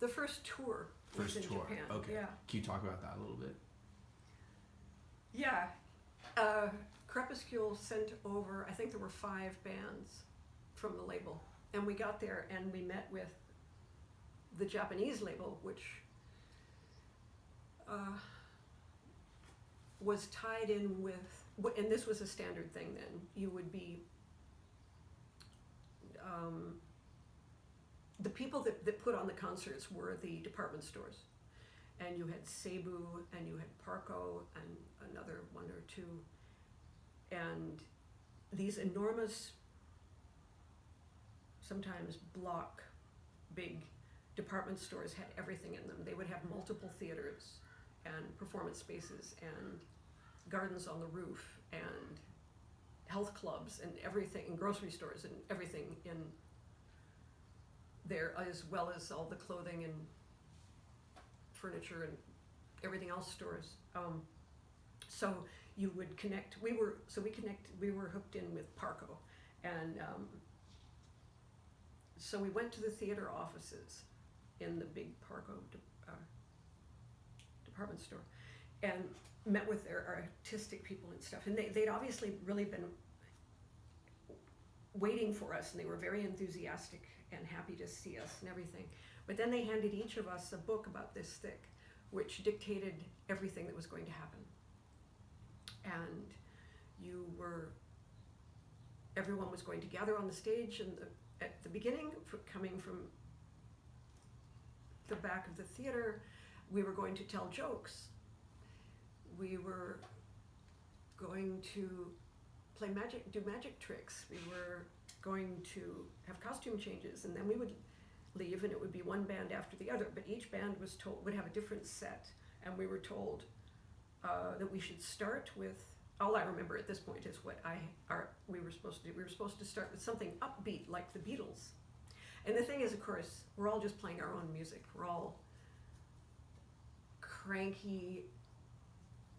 The first tour was in Japan. Okay. Yeah. Can you talk about that a little bit? Yeah. Crepuscule sent over, I think there were 5 bands from the label. And we got there and we met with the Japanese label, which was tied in with, and this was a standard thing then, you would be, the people that put on the concerts were the department stores. And you had Seibu, and you had Parco, and another one or two. And these enormous, sometimes block big department stores had everything in them. They would have multiple theaters and performance spaces and gardens on the roof and health clubs and everything, and grocery stores and everything in there, as well as all the clothing and furniture and everything else stores. So you would connect. We were hooked in with Parco, and so we went to the theater offices in the big Parco department store, and met with their artistic people and stuff. And they'd obviously really been waiting for us, and they were very enthusiastic and happy to see us and everything. But then they handed each of us a book about this thick, which dictated everything that was going to happen. And everyone was going to gather on the stage at the beginning, coming from the back of the theater. We were going to tell jokes. We were going to do magic tricks. We were going to have costume changes, and then we would leave, and it would be one band after the other. But each band would have a different set, and we were told that we should start with. All I remember at this point is we were supposed to do. We were supposed to start with something upbeat like the Beatles. And the thing is, of course, we're all just playing our own music. We're all cranky,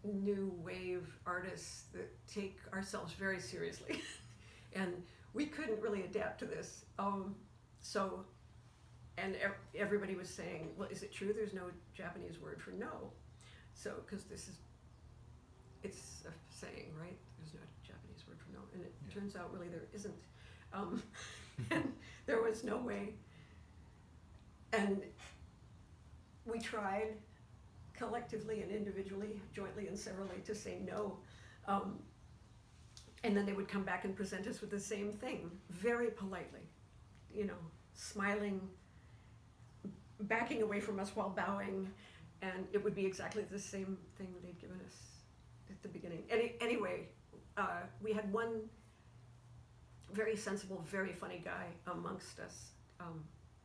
new wave artists that take ourselves very seriously. And we couldn't really adapt to this. And everybody was saying, well, is it true there's no Japanese word for no? So, because it's a saying, right? There's no Japanese word for no. And it turns out really there isn't. And there was no way. And we tried collectively and individually, jointly and severally, to say no. And then they would come back and present us with the same thing, very politely, smiling, backing away from us while bowing, and it would be exactly the same thing they'd given us at the beginning. Anyway, we had one very sensible, very funny guy amongst us,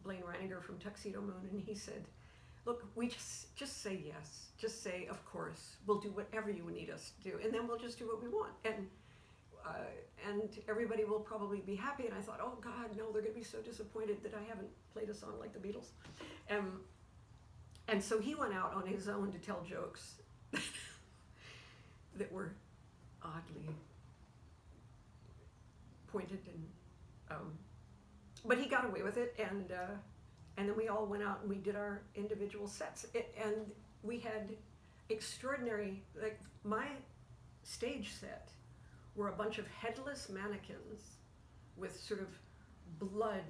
Blaine Reininger from Tuxedo Moon, and he said, look, we just say yes. Just say, of course, we'll do whatever you need us to do, and then we'll just do what we want. And everybody will probably be happy. And I thought, oh God, no, they're going to be so disappointed that I haven't played a song like the Beatles. And so he went out on his own to tell jokes that were oddly pointed, and but he got away with it. And then we all went out and we did our individual sets. And we had extraordinary, like my stage set were a bunch of headless mannequins with sort of blood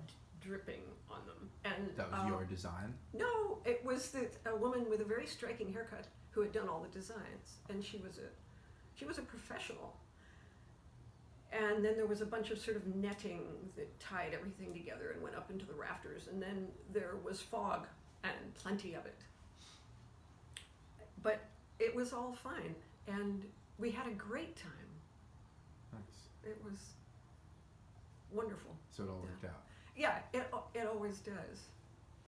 dripping on them. And that was your design? No, it was a woman with a very striking haircut who had done all the designs, and she was a professional. And then there was a bunch of sort of netting that tied everything together and went up into the rafters, and then there was fog and plenty of it. But it was all fine, and we had a great time. Nice. It was wonderful. So it all worked out. Yeah, it always does.